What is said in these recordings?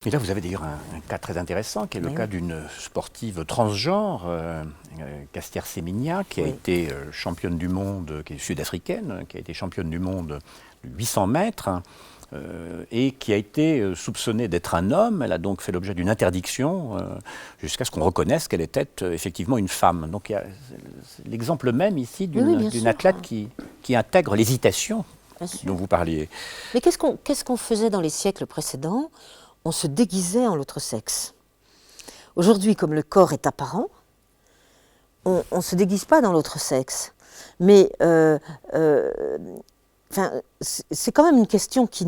Et là, vous avez d'ailleurs un cas très intéressant, qui est le cas d'une sportive transgenre, Caster Semenya, qui a été championne du monde, qui est sud-africaine, qui a été championne du monde de 800 mètres, et qui a été soupçonnée d'être un homme. Elle a donc fait l'objet d'une interdiction, jusqu'à ce qu'on reconnaisse qu'elle était effectivement une femme. Donc il y a l'exemple même ici d'une athlète qui intègre l'hésitation dont vous parliez. Mais qu'est-ce qu'on faisait dans les siècles précédents? On se déguisait en l'autre sexe. Aujourd'hui, comme le corps est apparent, on ne se déguise pas dans l'autre sexe. Mais c'est quand même une question qui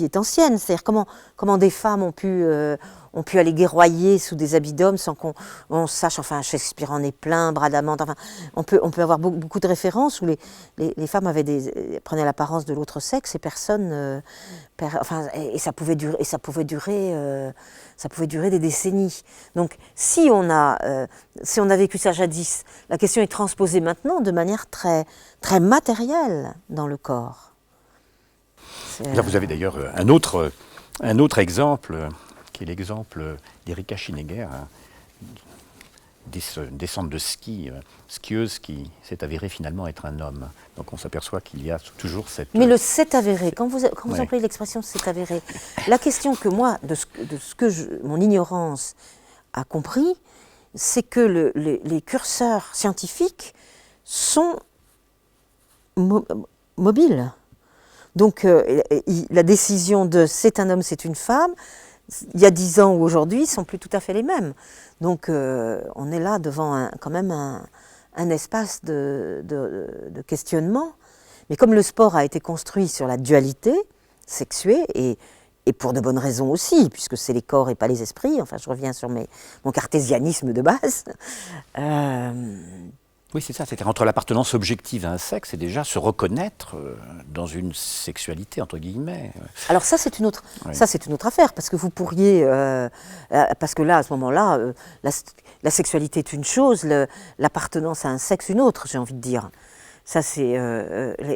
est ancienne. C'est-à-dire comment des femmes ont pu aller guerroyer sous des habits d'hommes sans qu'on sache. Enfin, Shakespeare en est plein, Bradamante. Enfin, on peut avoir beaucoup de références où les femmes prenaient l'apparence de l'autre sexe et personne. Et ça pouvait durer des décennies. Donc, si on a vécu ça jadis, la question est transposée maintenant de manière très, très matérielle dans le corps. Là, vous avez d'ailleurs un autre exemple, qui est l'exemple d'Erika Schinegger, descente de ski, skieuse qui s'est avérée finalement être un homme. Donc on s'aperçoit qu'il y a toujours cette... Mais le c'est avéré, quand vous employez l'expression c'est avéré, la question que moi, mon ignorance a compris, c'est que les curseurs scientifiques sont mobiles. Donc la décision de c'est un homme, c'est une femme, il y a 10 ans ou aujourd'hui, ne sont plus tout à fait les mêmes. Donc on est là devant quand même un espace de questionnement. Mais comme le sport a été construit sur la dualité sexuée, et pour de bonnes raisons aussi, puisque c'est les corps et pas les esprits, enfin je reviens sur mon cartésianisme de base, oui, c'est ça, c'est-à-dire entre l'appartenance objective à un sexe et déjà se reconnaître dans une sexualité, entre guillemets. Alors ça, c'est une autre affaire, parce que vous pourriez... parce que là, à ce moment-là, la sexualité est une chose, l'appartenance à un sexe une autre, j'ai envie de dire. Ça, c'est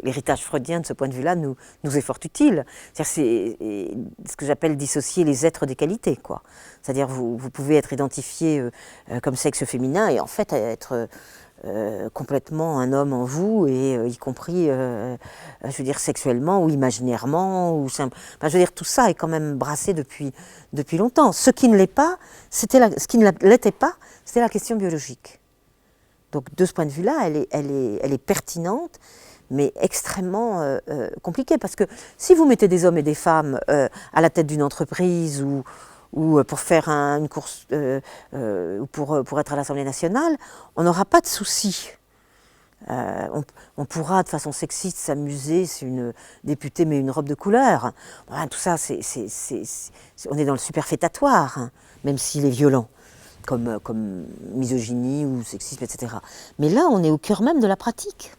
l'héritage freudien, de ce point de vue-là, nous est fort utile. C'est ce que j'appelle dissocier les êtres des qualités, quoi. C'est-à-dire, vous pouvez être identifié comme sexe féminin et en fait être... complètement un homme en vous, et y compris, je veux dire, sexuellement ou imaginairement. Je veux dire, tout ça est quand même brassé depuis longtemps. Ce qui ne l'était pas, c'était la question biologique. Donc, de ce point de vue-là, elle est pertinente, mais extrêmement compliquée. Parce que si vous mettez des hommes et des femmes à la tête d'une entreprise ou pour faire une course, ou pour être à l'Assemblée nationale, on n'aura pas de souci. On pourra de façon sexiste s'amuser si une députée met une robe de couleur. Voilà, tout ça, on est dans le superfétatoire, hein, même s'il est violent, comme misogynie ou sexisme, etc. Mais là, on est au cœur même de la pratique.